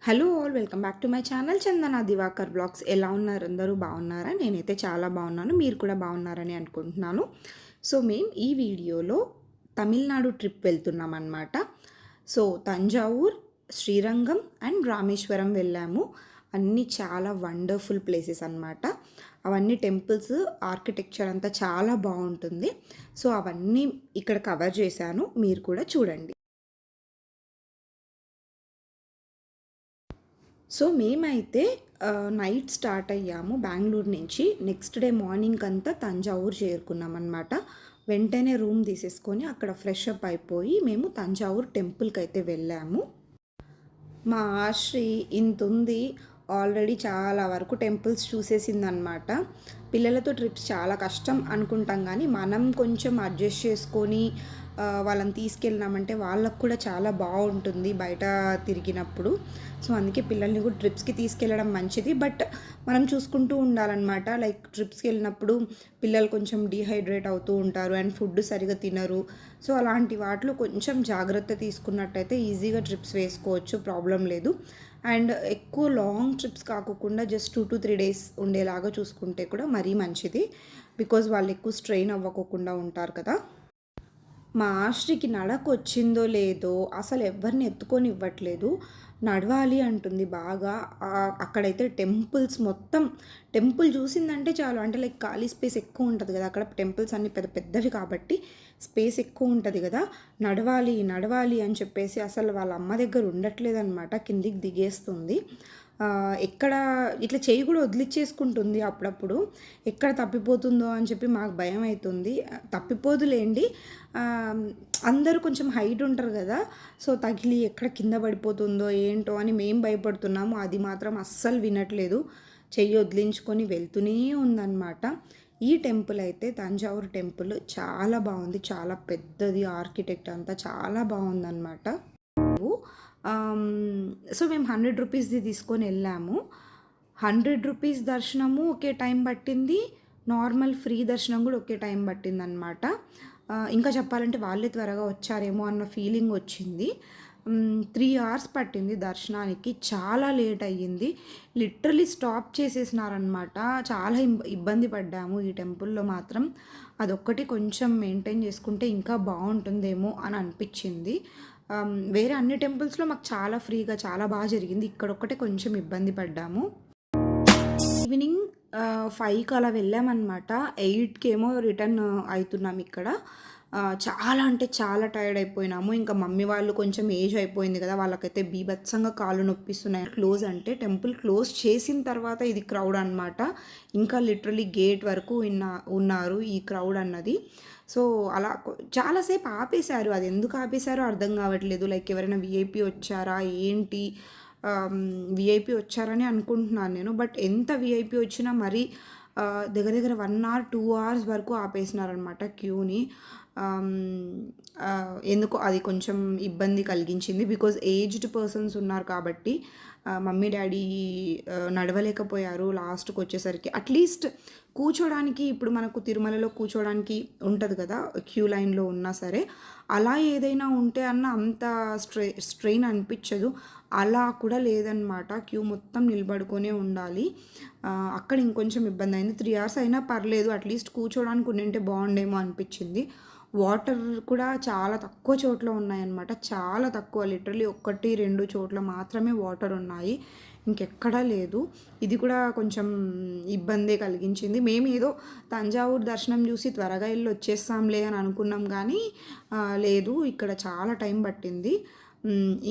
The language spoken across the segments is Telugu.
Hello all welcome back to my channel Chandana Divakar blogs. ఎలా ఉన్నారు? అందరూ బాగున్నారా? నేనైతే చాలా బాగున్నాను. మీరు కూడా బాగున్నారని అనుకుంటున్నాను. సో మేము ఈ వీడియోలో తమిళనాడు ట్రిప్ వెళ్తున్నాం అన్నమాట. సో తంజావూర్, శ్రీరంగం అండ్ రామేశ్వరం వెళ్ళాము. అన్నీ చాలా వండర్ఫుల్ ప్లేసెస్ అన్నమాట. అవన్నీ టెంపుల్స్, ఆర్కిటెక్చర్ అంతా చాలా బాగుంటుంది. సో అవన్నీ ఇక్కడ కవర్ చేశాను, మీరు కూడా చూడండి. సో మేమైతే నైట్ స్టార్ట్ అయ్యాము బెంగళూరు నుంచి. నెక్స్ట్ డే మార్నింగ్ అంతా తంజావూరు చేరుకున్నాం అనమాట. వెంటనే రూమ్ తీసేసుకొని అక్కడ ఫ్రెష్ అప్ అయిపోయి మేము తంజావూరు టెంపుల్కి అయితే వెళ్ళాము. మా ఆశ్రీ ఇంతుంది, ఆల్రెడీ చాలా వరకు టెంపుల్స్ చూసేసిందనమాట. పిల్లలతో ట్రిప్స్ చాలా కష్టం అనుకుంటాం, కానీ మనం కొంచెం అడ్జస్ట్ చేసుకొని వాళ్ళని తీసుకెళ్ళినామంటే వాళ్ళకు కూడా చాలా బాగుంటుంది బయట తిరిగినప్పుడు. సో అందుకే పిల్లల్ని కూడా ట్రిప్స్కి తీసుకెళ్ళడం మంచిది. బట్ మనం చూసుకుంటూ ఉండాలన్నమాట. లైక్ ట్రిప్స్కి వెళ్ళినప్పుడు పిల్లలు కొంచెం డీహైడ్రేట్ అవుతూ ఉంటారు అండ్ ఫుడ్ సరిగా తినరు. సో అలాంటి వాటిలో కొంచెం జాగ్రత్త తీసుకున్నట్టయితే ఈజీగా ట్రిప్స్ వేసుకోవచ్చు, ప్రాబ్లం లేదు. అండ్ ఎక్కువ లాంగ్ ట్రిప్స్ కాకుండా జస్ట్ 2 to 3 days ఉండేలాగా చూసుకుంటే కూడా మరీ మంచిది. బికాజ్ వాళ్ళు ఎక్కువ స్ట్రెయిన్ అవ్వకుండా ఉంటారు కదా. మా ఆశ్రికి నడక వచ్చిందో లేదో అసలు ఎవరిని ఎత్తుకొని ఇవ్వట్లేదు. నడవాలి అంటుంది బాగా. అక్కడైతే టెంపుల్స్ మొత్తం, టెంపుల్ చూసిందంటే చాలు, అంటే లైక్ ఖాళీ స్పేస్ ఎక్కువ ఉంటుంది కదా అక్కడ. టెంపుల్స్ అన్ని పెద్ద పెద్దవి కాబట్టి స్పేస్ ఎక్కువ ఉంటుంది కదా. నడవాలి నడవాలి అని చెప్పేసి అసలు వాళ్ళ అమ్మ దగ్గర ఉండట్లేదన్నమాట. కిందికి దిగేస్తుంది. ఎక్కడ ఇట్లా చేయి కూడా వదిలిచ్చేసుకుంటుంది అప్పుడప్పుడు. ఎక్కడ తప్పిపోతుందో అని చెప్పి మాకు భయం అవుతుంది. తప్పిపోదులేండి, అందరూ కొంచెం హైట్ ఉంటారు కదా. సో తగిలి ఎక్కడ కింద పడిపోతుందో ఏంటో అని మేము భయపడుతున్నాము. అది మాత్రం అస్సలు వినట్లేదు, చెయ్యి వదిలించుకొని వెళ్తూనే ఉందన్నమాట. ఈ టెంపుల్ అయితే తంజావూరు టెంపుల్ చాలా బాగుంది, చాలా పెద్దది, ఆర్కిటెక్ట్ అంతా చాలా బాగుందన్నమాట. సో మేము 100 రూపీస్ది తీసుకొని వెళ్ళాము. 100 రూపీస్ దర్శనము ఒకే టైం పట్టింది, నార్మల్ ఫ్రీ దర్శనం కూడా ఒకే టైం పట్టిందనమాట. ఇంకా చెప్పాలంటే వాళ్ళే త్వరగా వచ్చారేమో అన్న ఫీలింగ్ వచ్చింది. 3 hours పట్టింది దర్శనానికి, చాలా లేట్ అయ్యింది. లిటరలీ స్టాప్ చేసేసినారనమాట. చాలా ఇబ్బంది పడ్డాము ఈ టెంపుల్లో మాత్రం. అదొక్కటి కొంచెం మెయింటైన్ చేసుకుంటే ఇంకా బాగుంటుందేమో అని అనిపించింది. వేరే అన్ని టెంపుల్స్లో మాకు చాలా ఫ్రీగా చాలా బాగా జరిగింది. ఇక్కడొక్కటే కొంచెం ఇబ్బంది పడ్డాము. ఈవినింగ్ 5కి అలా వెళ్ళామన్నమాట. 8కి ఏమో రిటర్న్ అవుతున్నాం ఇక్కడ. చాలా అంటే చాలా టైర్డ్ అయిపోయినాము. ఇంకా మమ్మీ వాళ్ళు కొంచెం ఏజ్ అయిపోయింది కదా, వాళ్ళకైతే బీభత్సంగా కాళ్ళు నొప్పిస్తున్నాయి. క్లోజ్ అంటే టెంపుల్ క్లోజ్ చేసిన తర్వాత ఇది క్రౌడ్ అనమాట. ఇంకా లిటరలీ గేట్ వరకు ఉన్నారు ఈ క్రౌడ్ అన్నది. సో అలా చాలాసేపు ఆపేశారు. అది ఎందుకు ఆపేశారో అర్థం కావట్లేదు. లైక్ ఎవరైనా విఐపి వచ్చారా ఏంటి, విఐపి వచ్చారని అనుకుంటున్నాను నేను. బట్ ఎంత విఐపి వచ్చినా మరీ దగ్గర దగ్గర 1 hour 2 hours వరకు ఆపేసినారనమాట క్యూని. ఎందుకో అది కొంచెం ఇబ్బంది కలిగించింది. బికాజ్ ఏజ్డ్ పర్సన్స్ ఉన్నారు కాబట్టి మమ్మీ డాడీ నడవలేకపోయారు లాస్ట్కి వచ్చేసరికి. అట్లీస్ట్ కూర్చోడానికి, ఇప్పుడు మనకు తిరుమలలో కూర్చోడానికి ఉంటుంది కదా క్యూ లైన్లో ఉన్నా సరే, అలా ఏదైనా ఉంటే అన్న అంత స్ట్రెయిన్ అనిపించదు. అలా కూడా లేదనమాట. క్యూ మొత్తం నిలబడుకొనే ఉండాలి. అక్కడ ఇంకొంచెం ఇబ్బంది అయింది. 3 hours అయినా పర్లేదు, అట్లీస్ట్ కూర్చోడానికి ఉండింటే బాగుండేమో అనిపించింది. వాటర్ కూడా చాలా తక్కువ చోట్ల ఉన్నాయన్నమాట. చాలా తక్కువ, లిటరలీ 1-2 చోట్ల మాత్రమే వాటర్ ఉన్నాయి, ఇంకెక్కడా లేదు. ఇది కూడా కొంచెం ఇబ్బందే కలిగించింది. మేము ఏదో తంజావూరు దర్శనం చూసి త్వరగా వెళ్ళి వచ్చేస్తాంలే అని అనుకున్నాం, కానీ లేదు, ఇక్కడ చాలా టైం పట్టింది.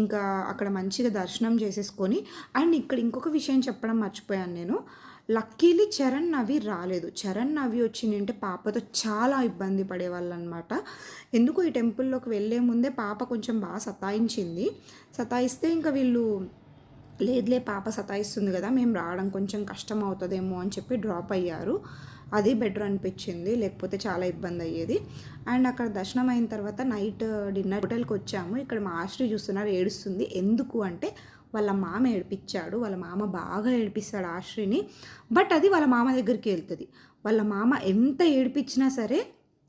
ఇంకా అక్కడ మంచిగా దర్శనం చేసేసుకొని. అండ్ ఇక్కడ ఇంకొక విషయం చెప్పడం మర్చిపోయాను నేను. లక్కీలీ చరణ్ నవి రాలేదు. చరణ్ నవి వచ్చిందంటే పాపతో చాలా ఇబ్బంది పడేవాళ్ళు అనమాట. ఎందుకు ఈ టెంపుల్లోకి వెళ్ళే ముందే పాప కొంచెం బాగా సతాయించింది. సతాయిస్తే ఇంకా వీళ్ళు లేదులే పాప సతాయిస్తుంది కదా, మేము రావడం కొంచెం కష్టం అవుతుందేమో అని చెప్పి డ్రాప్ అయ్యారు. అది బెటర్ అనిపించింది, లేకపోతే చాలా ఇబ్బంది అయ్యేది. అండ్ అక్కడ దర్శనం అయిన తర్వాత నైట్ డిన్నర్ హోటల్కి వచ్చాము. ఇక్కడ మా ఆశ్రీ చూస్తున్నారు, ఏడుస్తుంది. ఎందుకు అంటే వాళ్ళ మామ ఏడిపించాడు. వాళ్ళ మామ బాగా ఏడిపిస్తాడు ఆశ్రీని. బట్ అది వాళ్ళ మామ దగ్గరికి వెళ్తుంది. వాళ్ళ మామ ఎంత ఏడిపించినా సరే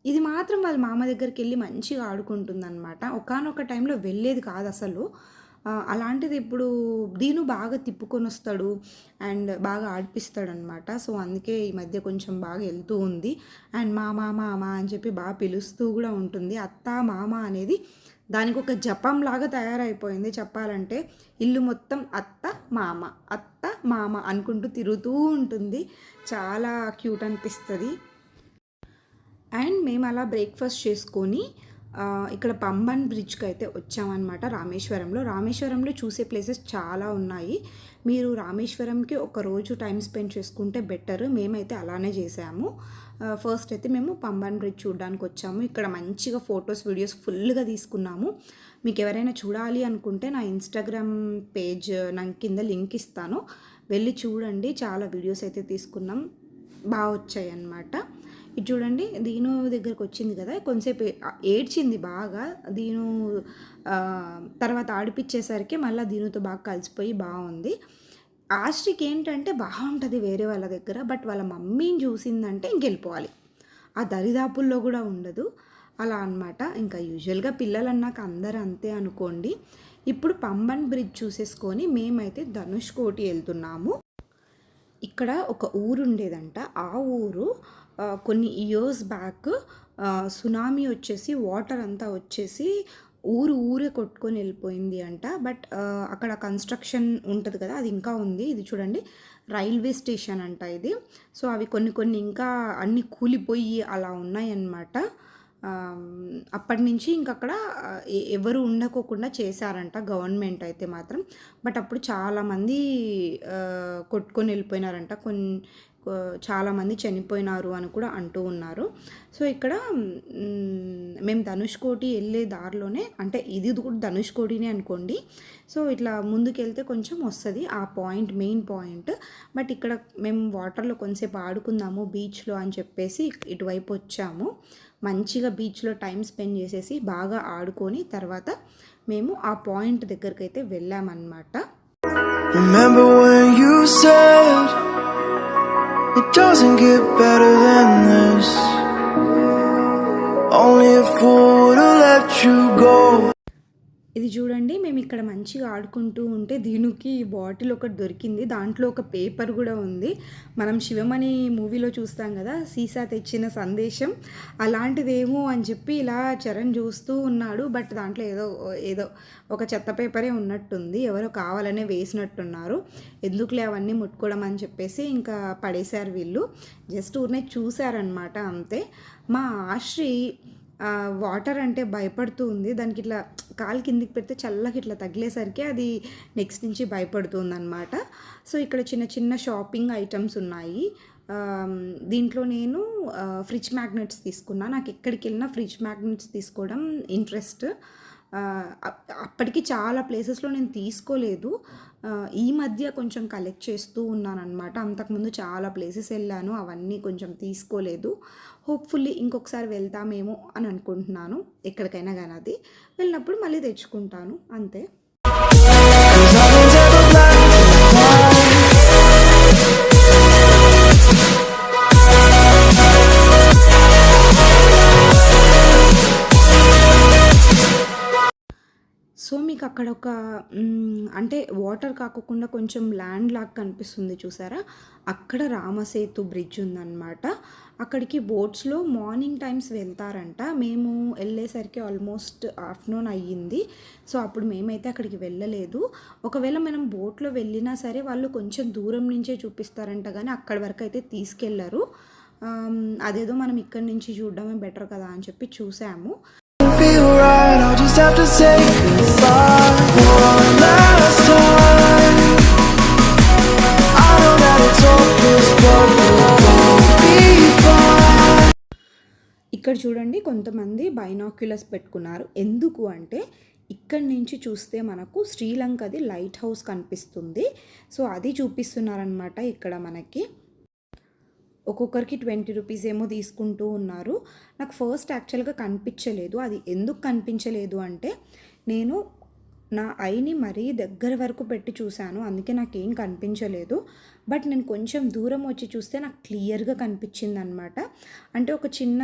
ఇది మాత్రం వాళ్ళ మామ దగ్గరికి వెళ్ళి మంచిగా ఆడుకుంటుంది అనమాట. ఒకానొక టైంలో వెళ్ళేది కాదు అసలు. అలాంటిది ఇప్పుడు దీను బాగా తిప్పుకొనొస్తాడు అండ్ బాగా ఆడిపిస్తాడనమాట. సో, అందుకే ఈ మధ్య కొంచెం బాగా ఎళ్తూ ఉంది. అండ్ మామ, మామ అని చెప్పి బాగా పిలుస్తూ గూడా ఉంటుంది. అత్త, మామ అనేది దానికొక జపంలాగా తయారైపోయింది చెప్పాలంటే. ఇల్లు మొత్తం అత్త, మామ, అత్త, మామ అనుకుంటూ తిరుగుతూ ఉంటుంది. చాలా క్యూట్ అనిపిస్తది. అండ్ మేము అలా బ్రేక్‌ఫాస్ట్ చేసుకొని ఇక్కడ పంబన్ బ్రిడ్జ్‌కైతే వచ్చామనమాట రామేశ్వరంలో. రామేశ్వరంలో చూసే ప్లేసెస్ చాలా ఉన్నాయి. మీరు రామేశ్వరంకి ఒక రోజు టైమ్ స్పెండ్ చేసుకుంటే బెటర్. మేమైతే అలానే చేసాము. ఫస్ట్ అయితే మేము పంబన్ బ్రిడ్జ్ చూడడానికి వచ్చాము. ఇక్కడ మంచిగా ఫొటోస్, వీడియోస్ ఫుల్‌గా తీసుకున్నాము. మీకు ఎవరైనా చూడాలి అనుకుంటే నా ఇన్‌స్టాగ్రామ్ పేజ్ నాకు కింద లింక్ ఇస్తాను. వెళ్ళి చూడండి. చాలా వీడియోస్ అయితే తీసుకున్నాం. బా వచ్చాయన్నమాట. ఇది చూడండి దీను దగ్గరకు వచ్చింది కదా, కొంతసేపు ఏడ్చింది బాగా. దీను తర్వాత ఆడిపిచ్చేసరికి మళ్ళీ దీనుతో బాగా కలిసిపోయి బాగుంది. ఆస్ట్రికి ఏంటంటే బాగుంటుంది వేరే వాళ్ళ దగ్గర, బట్ వాళ్ళ మమ్మీని చూసిందంటే ఇంకెళ్ళిపోవాలి. ఆ దరిదాపుల్లో కూడా ఉండదు అలా అనమాట. ఇంకా యూజువల్గా పిల్లలన్నాక అందరూ అంతే అనుకోండి. ఇప్పుడు పంబన్ బ్రిడ్జ్ చూసేసుకొని మేమైతే ధనుష్కోటి వెళ్తున్నాము. ఇక్కడ ఒక ఊరు ఉండేదంట. ఆ ఊరు కొన్ని ఇయర్స్ బ్యాక్ సునామీ వచ్చేసి వాటర్ అంతా వచ్చేసి ఊరే కొట్టుకొని వెళ్ళిపోయింది అంట. బట్ అక్కడ కన్స్ట్రక్షన్ ఉంటుంది కదా, అది ఇంకా ఉంది. ఇది చూడండి రైల్వే స్టేషన్ అంట ఇది. సో అవి కొన్ని ఇంకా అన్నీ కూలిపోయి అలా ఉన్నాయన్నమాట. అప్పటి నుంచి ఇంకక్కడ ఎవరు ఉండకోకుండా చేశారంట గవర్నమెంట్ అయితే మాత్రం. బట్ అప్పుడు చాలామంది కొట్టుకొని వెళ్ళిపోయినారంట. చాలామంది చనిపోయినారు అని కూడా అంటూ ఉన్నారు. సో ఇక్కడ మేము ధనుష్కోటి వెళ్ళే దారిలోనే, అంటే ఇది కూడా ధనుష్కోటినే అనుకోండి. సో ఇట్లా ముందుకెళ్తే కొంచెం వస్తుంది ఆ పాయింట్, మెయిన్ పాయింట్. బట్ ఇక్కడ మేము వాటర్లో కొంతసేపు ఆడుకుందాము బీచ్లో అని చెప్పేసి ఇటువైపు వచ్చాము. మంచిగా బీచ్లో టైం స్పెండ్ చేసేసి బాగా ఆడుకొని తర్వాత మేము ఆ పాయింట్ దగ్గరికి అయితే వెళ్ళామన్నమాట. Remember when you said it doesn't get better than this? Only a fool would've let you go. ఇది చూడండి మేము ఇక్కడ మంచిగా ఆడుకుంటూ ఉంటే దీనికి బాటిల్ ఒకటి దొరికింది. దాంట్లో ఒక పేపర్ కూడా ఉంది. మనం శివమణి మూవీలో చూస్తాం కదా, సీసా తెచ్చిన సందేశం, అలాంటిదేమో అని చెప్పి ఇలా చరణ్ చూస్తూ ఉన్నాడు. బట్ దాంట్లో ఏదో ఒక చెత్త పేపరే ఉన్నట్టుంది. ఎవరో కావాలనే వేసినట్టున్నారు. ఎందుకులే అవన్నీ ముట్టుకోవడం అని చెప్పేసి ఇంకా పడేశారు వీళ్ళు. జస్ట్ ఊరినే చూశారనమాట అంతే. మా ఆశ్రీ వాటర్ అంటే భయపడుతూ ఉంది. దానికి ఇట్లా కాలు కిందికి పెడితే చల్లకి ఇట్లా తగిలేసరికి అది నెక్స్ట్ నుంచి భయపడుతుంది అనమాట. సో ఇక్కడ చిన్న చిన్న షాపింగ్ ఐటమ్స్ ఉన్నాయి. దీంట్లో నేను ఫ్రిడ్జ్ మ్యాగ్నెట్స్ తీసుకున్నా. నాకు ఎక్కడికి వెళ్ళినా ఫ్రిడ్జ్ మ్యాగ్నెట్స్ తీసుకోవడం ఇంట్రెస్ట్. అప్పటికి చాలా ప్లేసెస్లో నేను తీసుకోలేదు. ఈ మధ్య కొంచెం కలెక్ట్ చేస్తూ ఉన్నానన్నమాట. అంతకుముందు చాలా ప్లేసెస్ వెళ్ళాను, అవన్నీ కొంచెం తీసుకోలేదు. హోప్ఫుల్లీ ఇంకొకసారి వెళ్తామేమో అని అనుకుంటున్నాను. ఎక్కడికైనా కానీ అది వెళ్ళినప్పుడు మళ్ళీ తెచ్చుకుంటాను అంతే. సో మీకు అక్కడ ఒక అంటే వాటర్ కాకుండా కొంచెం ల్యాండ్ లాగా కనిపిస్తుంది చూసారా, అక్కడ రామసేతు బ్రిడ్జ్ ఉందన్నమాట. అక్కడికి బోట్స్లో మార్నింగ్ టైమ్స్ వెళ్తారంట. మేము వెళ్ళేసరికి ఆల్మోస్ట్ ఆఫ్టర్నూన్ అయ్యింది. సో అప్పుడు మేమైతే అక్కడికి వెళ్ళలేదు. ఒకవేళ మనం బోట్లో వెళ్ళినా సరే వాళ్ళు కొంచెం దూరం నుంచే చూపిస్తారంట, కానీ అక్కడి వరకు అయితే తీసుకెళ్లరు. అదేదో మనం ఇక్కడి నుంచి చూడడమే బెటర్ కదా అని చెప్పి చూసాము. I'll just have to say goodbye one last time. I know that it's hopeless, but we'll be fine. ఇక్కడ చూడండి కొంతమంది బైనాక్యులర్స్ పెట్టుకున్నారు. ఎందుకు అంటే ఇక్కడి నుంచి చూస్తే మనకు శ్రీలంకది లైట్ హౌస్ కనిపిస్తుంది. సో అది చూపిస్తున్నారనమాట ఇక్కడ మనకి. ఒక్కొక్కరికి 20 రూపీస్ ఏమో తీసుకుంటూ ఉన్నారు. నాకు ఫస్ట్ యాక్చువల్గా కనిపించలేదు. అది ఎందుకు కనిపించలేదు అంటే నేను నా ఐని మరీ దగ్గర వరకు పెట్టి చూశాను, అందుకే నాకేం కనిపించలేదు. బట్ నేను కొంచెం దూరం వచ్చి చూస్తే నాకు క్లియర్గా కనిపించింది అనమాట. అంటే ఒక చిన్న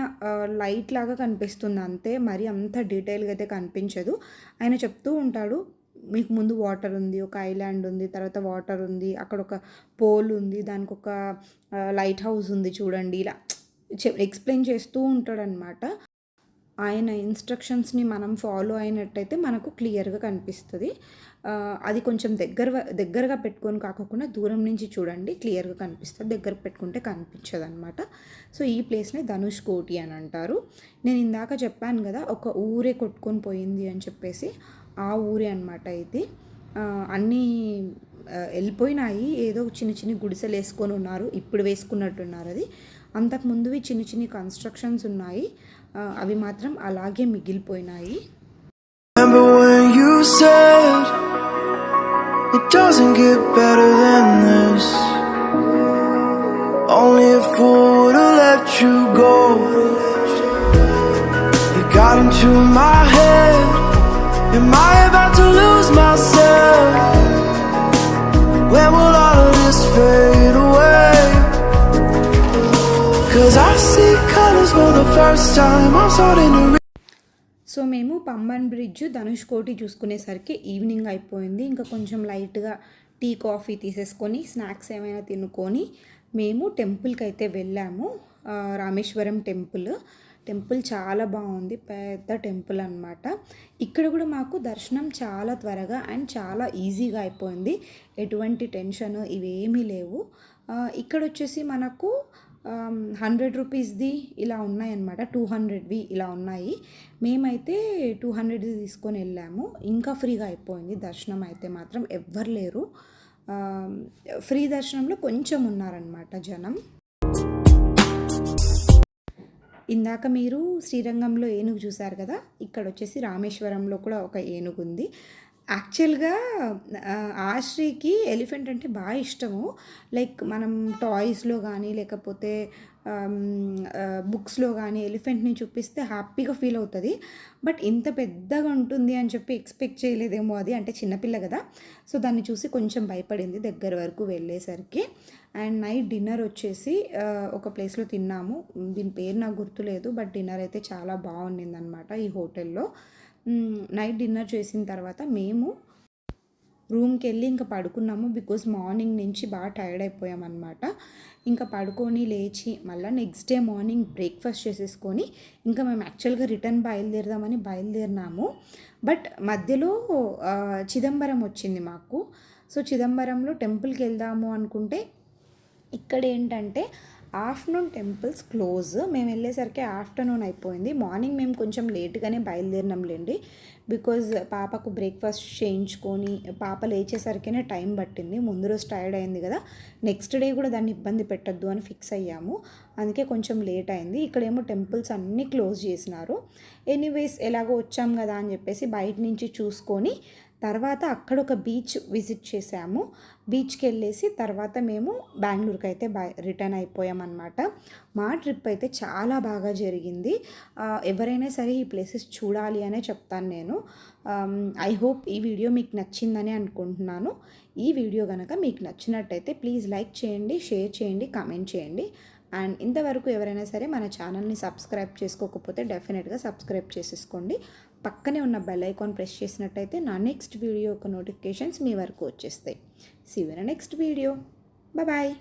లైట్ లాగా కనిపిస్తుంది అంతే, మరి అంత డీటెయిల్గా అయితే కనిపించదు. ఆయన చెప్తూ ఉంటాడు మీకు ముందు వాటర్ ఉంది, ఒక ఐలాండ్ ఉంది, తర్వాత వాటర్ ఉంది, అక్కడ ఒక పోల్ ఉంది, దానికి ఒక లైట్ హౌస్ ఉంది చూడండి, ఇలా ఎక్స్ప్లెయిన్ చేస్తూ ఉంటాడనమాట. ఆయన ఇన్స్ట్రక్షన్స్ని మనం ఫాలో అయినట్టయితే మనకు క్లియర్గా కనిపిస్తుంది. అది కొంచెం దగ్గరగా పెట్టుకొని కాకుండా దూరం నుంచి చూడండి, క్లియర్గా కనిపిస్తుంది. దగ్గర పెట్టుకుంటే కనిపించదు అనమాట. సో ఈ ప్లేస్ని ధనుష్ కోటి అని అంటారు. నేను ఇందాక చెప్పాను కదా, ఒక ఊరే కొట్టుకొని పోయింది అని చెప్పేసి, ఆ ఊరే అనమాట ఇది. అన్నీ వెళ్ళిపోయినాయి, ఏదో చిన్న చిన్న గుడిసెలు వేసుకొని ఉన్నారు, ఇప్పుడు వేసుకున్నట్టున్నారు. అది అంతకుముందువి చిన్న చిన్న కన్స్ట్రక్షన్స్ ఉన్నాయి, అవి మాత్రం అలాగే మిగిలిపోయినాయి. Remember when you said it doesn't get better than this? Only a fool would've let you go. You got into my head. Am I about to lose myself? When will all of this fade away? 'Cause I see colors for the first time. I'm starting to so మేము పంబన్ బ్రిడ్జ్, ధనుష్ కోటి చూసుకునేసరికి ఈవినింగ్ అయిపోయింది. ఇంకా కొంచెం లైట్గా టీ కాఫీ తీసేసుకొని స్నాక్స్ ఏమైనా తినుకొని మేము టెంపుల్కి అయితే వెళ్ళాము. రామేశ్వరం టెంపుల్ చాలా బాగుంది, పెద్ద టెంపుల్ అనమాట. ఇక్కడ కూడా మాకు దర్శనం చాలా త్వరగా అండ్ చాలా ఈజీగా అయిపోయింది. ఎటువంటి టెన్షన్ ఇవేమీ లేవు. ఇక్కడ వచ్చేసి మనకు 100 రూపీస్ది ఇలా ఉన్నాయన్నమాట, 200వి ఇలా ఉన్నాయి. మేమైతే 200ది తీసుకొని వెళ్ళాము. ఇంకా ఫ్రీగా అయిపోయింది దర్శనం అయితే మాత్రం, ఎవ్వరు లేరు. ఫ్రీ దర్శనంలో కొంచెం ఉన్నారనమాట జనం. ఇందాక మీరు శ్రీరంగంలో ఏనుగు చూసారు కదా, ఇక్కడ వచ్చేసి రామేశ్వరంలో కూడా ఒక ఏనుగు ఉంది. యాక్చువల్గా ఆశ్రీకి ఎలిఫెంట్ అంటే బాగా ఇష్టము. లైక్ మనం టాయ్స్లో కానీ లేకపోతే బుక్స్లో కానీ ఎలిఫెంట్ని చూపిస్తే హ్యాపీగా ఫీల్ అవుతుంది. బట్ ఇంత పెద్దగా ఉంటుంది అని చెప్పి ఎక్స్పెక్ట్ చేయలేదేమో, అది అంటే చిన్నపిల్ల కదా. సో దాన్ని చూసి కొంచెం భయపడింది దగ్గర వరకు వెళ్ళేసరికి. అండ్ నైట్ డిన్నర్ వచ్చేసి ఒక ప్లేస్లో తిన్నాము, దీని పేరు నాకు గుర్తులేదు, బట్ డిన్నర్ అయితే చాలా బాగుండింది అనమాట ఈ హోటల్లో. నైట్ డిన్నర్ చేసిన తర్వాత మేము రూమ్కి వెళ్ళి ఇంకా పడుకున్నాము. బికాజ్ మార్నింగ్ నుంచి బాగా టైర్డ్ అయిపోయామన్నమాట. ఇంకా పడుకొని లేచి మళ్ళీ నెక్స్ట్ డే మార్నింగ్ బ్రేక్ఫాస్ట్ చేసేసుకొని ఇంకా మేము యాక్చువల్గా రిటర్న్ బయలుదేరినాము. బట్ మధ్యలో చిదంబరం వచ్చింది మాకు. సో చిదంబరంలో టెంపుల్కి వెళ్దాము అనుకుంటే ఇక్కడ ఏంటంటే ఆఫ్టర్నూన్ టెంపుల్స్ క్లోజ్. మేము వెళ్ళేసరికి ఆఫ్టర్నూన్ అయిపోయింది. మార్నింగ్ మేము కొంచెం లేట్గానే బయలుదేరినాంలేండి, బికాజ్ పాపకు బ్రేక్ఫాస్ట్ చేయించుకొని పాప లేచేసరికనే టైం పట్టింది. ముందు రోజు టైర్డ్ అయింది కదా, నెక్స్ట్ డే కూడా దాన్ని ఇబ్బంది పెట్టద్దు అని ఫిక్స్ అయ్యాము. అందుకే కొంచెం లేట్ అయింది. ఇక్కడేమో టెంపుల్స్ అన్నీ క్లోజ్ చేసినారు. ఎనీవేస్ ఎలాగో వచ్చాం కదా అని చెప్పేసి బయట నుంచి చూసుకొని తర్వాత అక్కడ ఒక బీచ్ విజిట్ చేసాము. బీచ్కి వెళ్ళేసి తర్వాత మేము బెంగళూరుకి అయితే రిటర్న్ అయిపోయామన్నమాట. మా ట్రిప్ అయితే చాలా బాగా జరిగింది. ఎవరైనా సరే ఈ ప్లేసెస్ చూడాలి అనే చెప్తాను నేను. ఐ హోప్ ఈ వీడియో మీకు నచ్చిందని అనుకుంటున్నాను. ఈ వీడియో కనుక మీకు నచ్చినట్టయితే ప్లీజ్ లైక్ చేయండి, షేర్ చేయండి, కామెంట్ చేయండి. అండ్ ఇంతవరకు ఎవరైనా సరే మన ఛానల్ని సబ్స్క్రైబ్ చేసుకోకపోతే డెఫినెట్గా సబ్స్క్రైబ్ చేసేసుకోండి. పక్కనే ఉన్న బెల్ ఐకాన్ ప్రెస్ చేసినట్టయితే నా నెక్స్ట్ వీడియో యొక్క నోటిఫికేషన్స్ మీ వరకు వచ్చేస్తాయి. See you in next video. Bye.